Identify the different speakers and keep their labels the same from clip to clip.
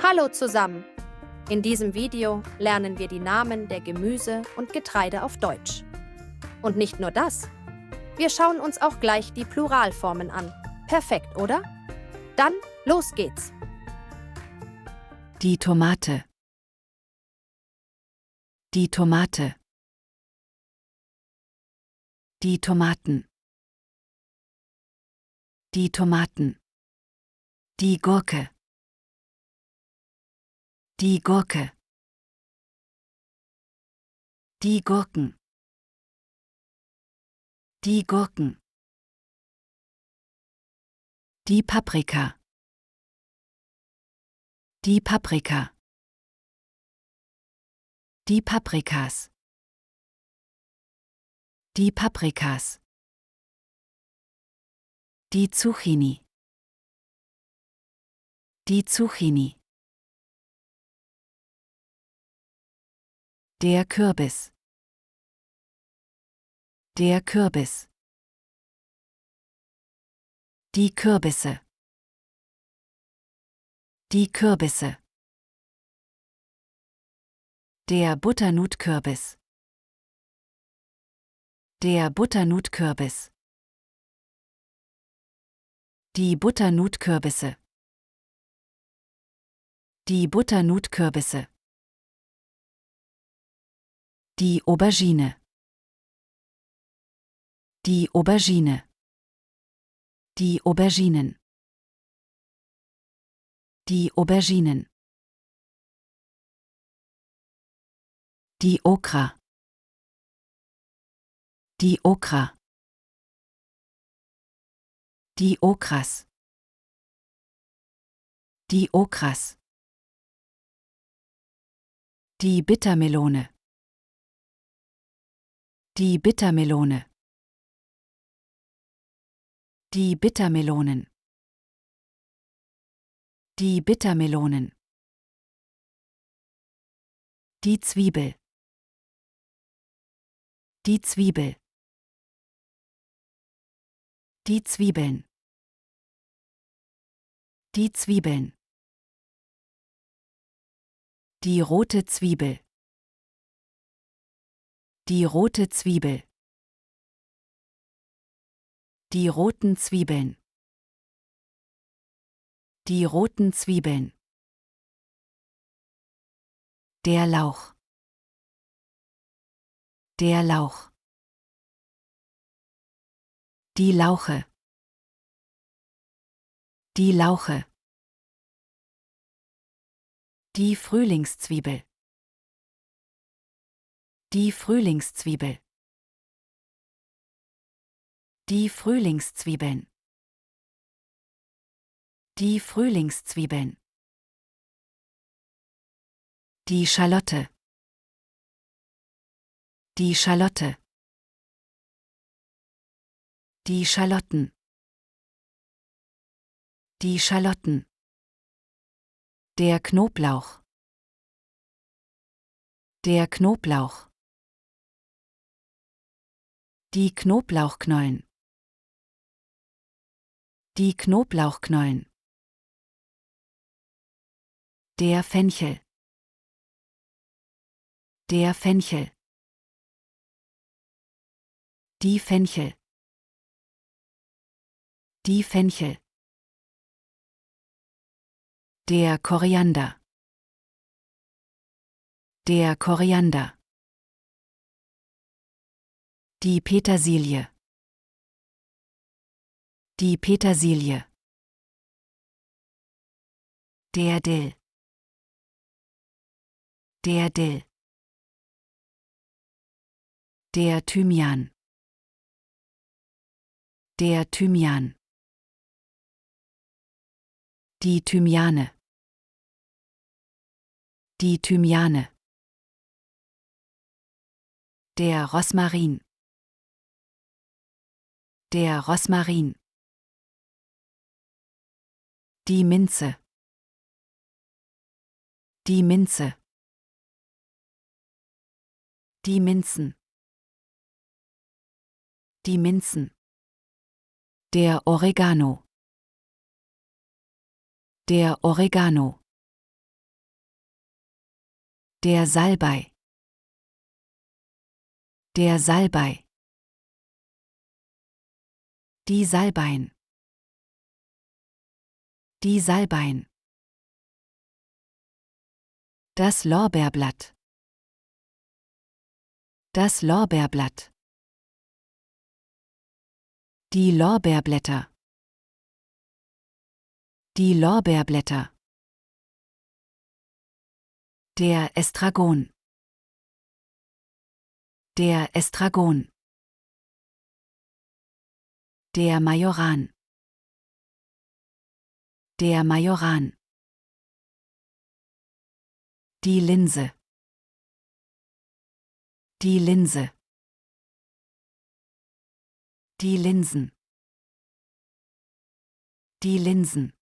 Speaker 1: Hallo zusammen! In diesem Video lernen wir die Namen der Gemüse und Getreide auf Deutsch. Und nicht nur das, wir schauen uns auch gleich die Pluralformen an. Perfekt, oder? Dann los geht's!
Speaker 2: Die Tomate. Die Tomate. Die Tomaten. Die Tomaten. Die Gurke. Die Gurke. Die Gurken. Die Gurken. Die Paprika. Die Paprika. Die Paprikas. Die Paprikas. Die Zucchini. Die Zucchini. Der Kürbis. Der Kürbis. Die Kürbisse. Die Kürbisse. Der Butternutkürbis. Der Butternutkürbis. Die Butternutkürbisse. Die Butternutkürbisse. Die Aubergine. Die Aubergine. Die Auberginen. Die Auberginen. Die Okra. Die Okra. Die Okras. Die Okras. Die Bittermelone. Die Bittermelone. Die Bittermelonen. Die Bittermelonen. Die Zwiebel. Die Zwiebel. Die Zwiebeln. Die Zwiebeln. Die rote Zwiebel. Die rote Zwiebel. Die roten Zwiebeln. Die roten Zwiebeln. Der Lauch. Der Lauch. Die Lauche. Die Lauche. Die Frühlingszwiebel. Die Frühlingszwiebel. Die Frühlingszwiebeln. Die Frühlingszwiebeln. Die Schalotte. Die Schalotte. Die Schalotten. Die Schalotten. Der Knoblauch. Der Knoblauch. Die Knoblauchknollen. Die Knoblauchknollen. Der Fenchel. Der Fenchel. Die Fenchel. Die Fenchel. Der Koriander. Der Koriander. Die Petersilie. Die Petersilie. Der Dill. Der Dill. Der Thymian. Der Thymian. Die Thymiane. Die Thymiane. Der Rosmarin. Der Rosmarin. Die Minze. Die Minze. Die Minzen. Die Minzen. Der Oregano. Der Oregano. Der Salbei. Der Salbei. Die Salbein. Die Salbein. Das Lorbeerblatt. Das Lorbeerblatt. Die Lorbeerblätter. Die Lorbeerblätter. Der Estragon. Der Estragon. Der Majoran. Der Majoran. Die Linse. Die Linse. Die Linsen. Die Linsen.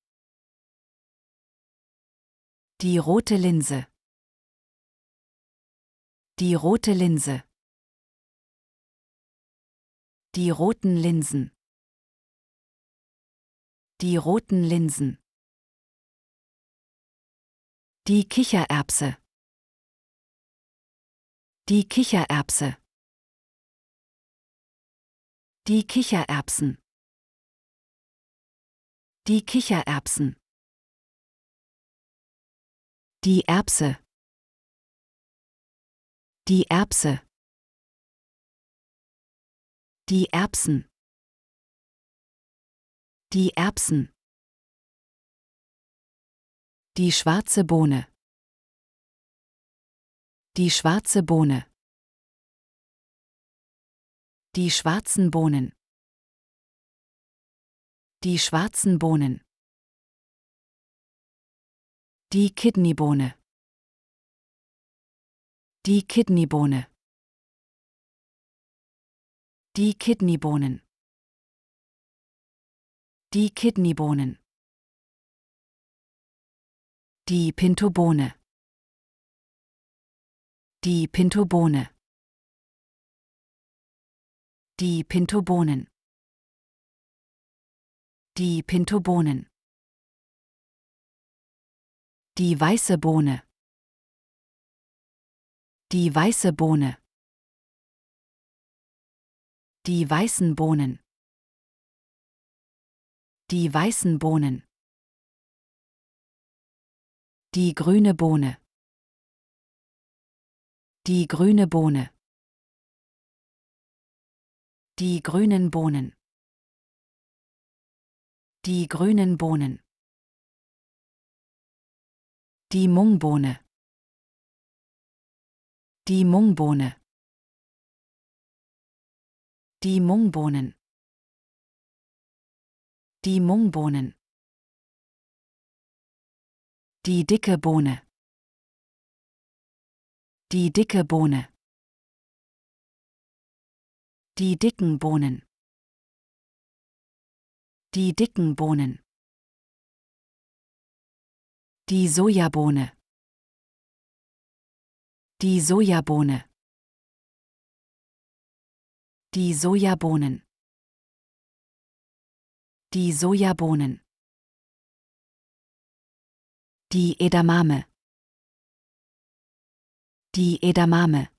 Speaker 2: Die rote Linse. Die rote Linse. Die roten Linsen. Die roten Linsen. Die Kichererbse. Die Kichererbse. Die Kichererbsen. Die Kichererbsen. Die Erbse. Die Erbse. Die Erbsen. Die Erbsen. Die schwarze Bohne. Die schwarze Bohne. Die schwarzen Bohnen. Die schwarzen Bohnen. Die Kidneybohne. Die Kidneybohne. Die Kidneybohnen. Die Kidneybohnen. Die Pintobohne. Die Pintobohne. Die Pintobohnen. Die Pintobohnen. Die weiße Bohne. Die weiße Bohne. Die weißen Bohnen. Die weißen Bohnen. Die grüne Bohne. Die grüne Bohne. Die grünen Bohnen. Die grünen Bohnen. Die Mungbohne. Die Mungbohne. Die Mungbohnen. Die Mungbohnen. Die dicke Bohne. Die dicke Bohne. Die dicken Bohnen. Die dicken Bohnen. Die Sojabohne. Die Sojabohne. Die Sojabohnen. Die Sojabohnen. Die Edamame. Die Edamame.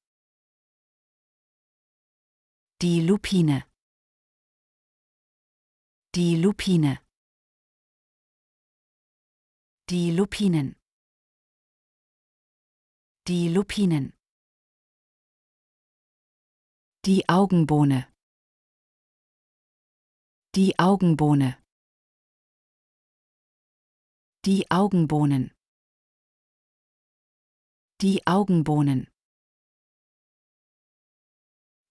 Speaker 2: Die Lupine. Die Lupine. Die Lupinen. Die Lupinen. Die Augenbohne. Die Augenbohne. Die Augenbohnen. Die Augenbohnen.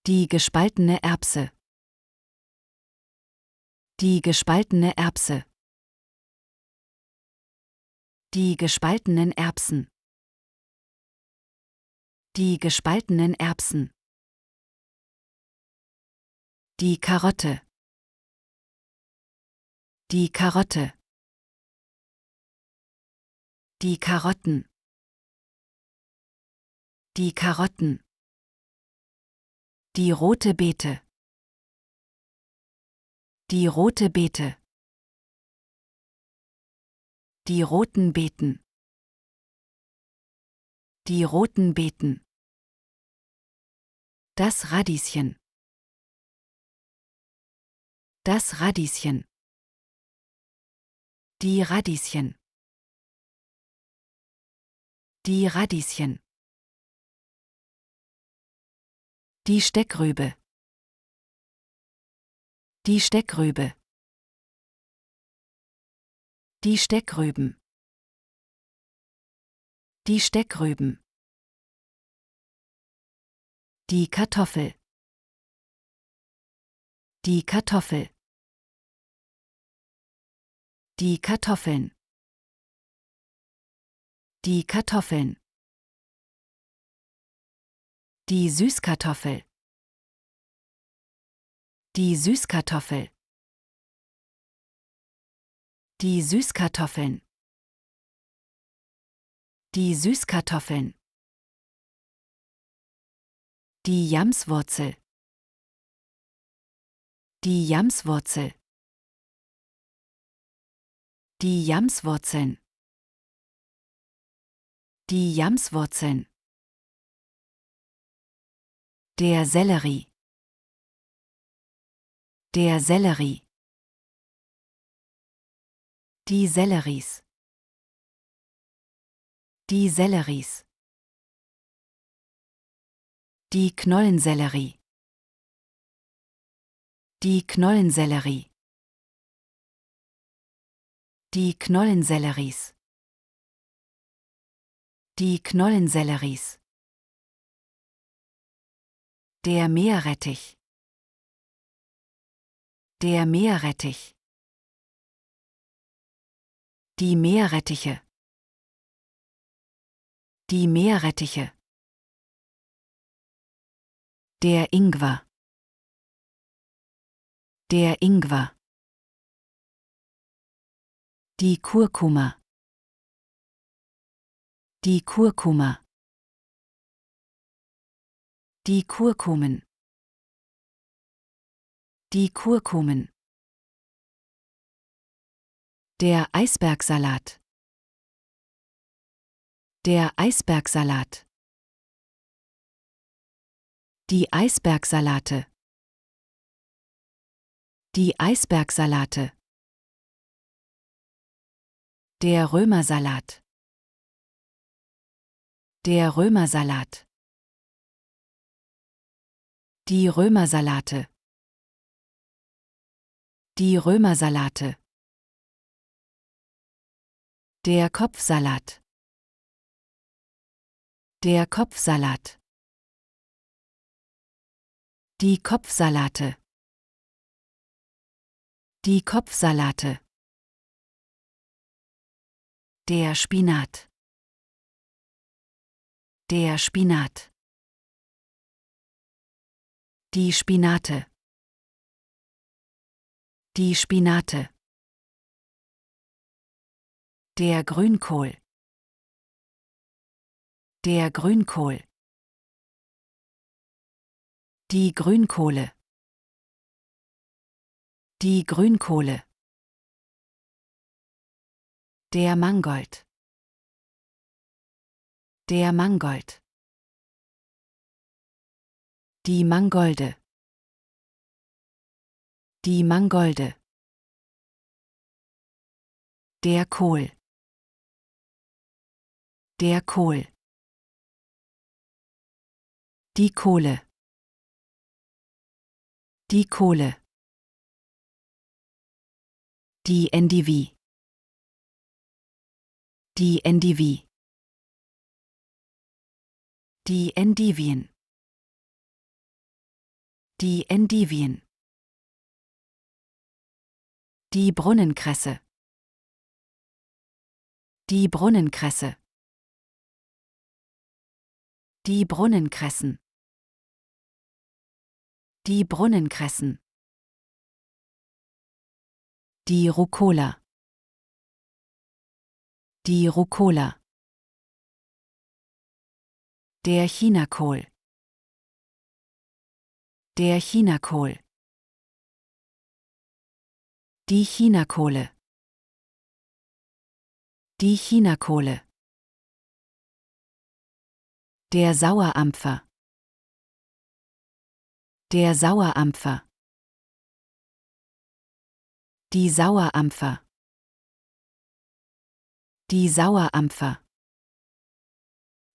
Speaker 2: Die gespaltene Erbse. Die gespaltene Erbse. Die gespaltenen Erbsen. Die gespaltenen Erbsen. Die Karotte. Die Karotte. Die Karotten. Die Karotten. Die rote Beete. Die rote Beete. Die roten Beeten. Die roten Beeten. Das Radieschen. Das Radieschen. Die Radieschen. Die Radieschen. Die Steckrübe. Die Steckrübe. Die Steckrüben. Die Steckrüben. Die Kartoffel. Die Kartoffel. Die Kartoffeln. Die Kartoffeln. Die Süßkartoffel. Die Süßkartoffel. Die Süßkartoffeln. Die Süßkartoffeln. Die Jamswurzel. Die Jamswurzel. Die Jamswurzeln. Die Jamswurzeln. Der Sellerie. Der Sellerie. Die Selleries. Die Selleries. Die Knollensellerie. Die Knollensellerie. Die Knollenselleries. Die Knollenselleries. Der Meerrettich. Der Meerrettich. Die Meerrettiche. Die Meerrettiche. Der Ingwer. Der Ingwer. Die Kurkuma. Die Kurkuma. Die Kurkumen. Die Kurkumen. Der Eisbergsalat. Der Eisbergsalat. Die Eisbergsalate. Die Eisbergsalate. Der Römersalat. Der Römersalat. Die Römersalate. Die Römersalate. Der Kopfsalat. Der Kopfsalat. Die Kopfsalate. Die Kopfsalate. Der Spinat. Der Spinat. Die Spinate. Die Spinate. Der Grünkohl. Der Grünkohl. Die Grünkohle. Die Grünkohle. Der Mangold. Der Mangold. Die Mangolde. Die Mangolde. Der Kohl. Der Kohl. Die Kohle. Die Kohle. Die Endivie. Die Endivie. Die Endivien. Die Endivien. Die Brunnenkresse. Die Brunnenkresse. Die Brunnenkressen. Die Brunnenkressen. Die Rucola. Die Rucola. Der Chinakohl. Der Chinakohl. Die Chinakohle. Die Chinakohle. Der Sauerampfer. Der Sauerampfer. Die Sauerampfer. Die Sauerampfer.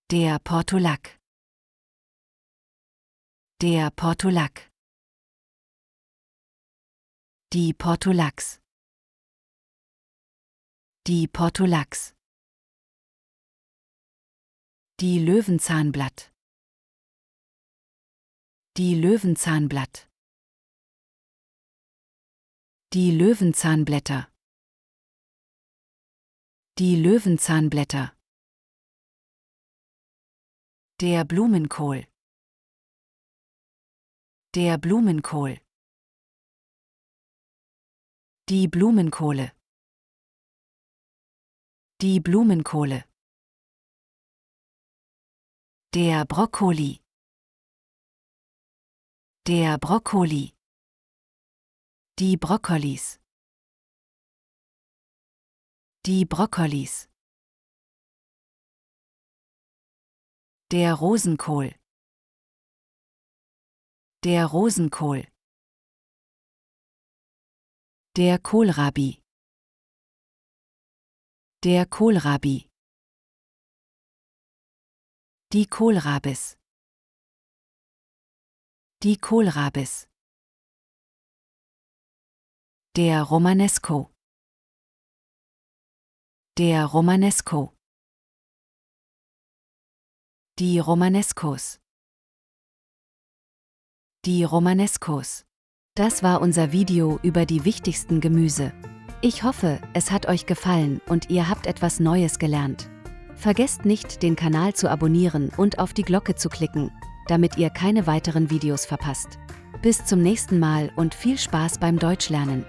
Speaker 2: Der Portulak. Der Portulak. Die Portulaks. Die Portulaks. Die Löwenzahnblatt. Die Löwenzahnblatt. Die Löwenzahnblätter. Die Löwenzahnblätter. Der Blumenkohl. Der Blumenkohl. Die Blumenkohle. Die Blumenkohle. Der Brokkoli. Der Brokkoli. Die Brokkolis. Die Brokkolis. Der Rosenkohl. Der Rosenkohl. Der Kohlrabi. Der Kohlrabi. Die Kohlrabis. Die Kohlrabis. Der Romanesco. Der Romanesco. Die Romanescos. Die Romanescos. Das war unser Video über die wichtigsten Gemüse. Ich hoffe, es hat euch gefallen und ihr habt etwas Neues gelernt. Vergesst nicht, den Kanal zu abonnieren und auf die Glocke zu klicken, damit ihr keine weiteren Videos verpasst. Bis zum nächsten Mal und viel Spaß beim Deutschlernen.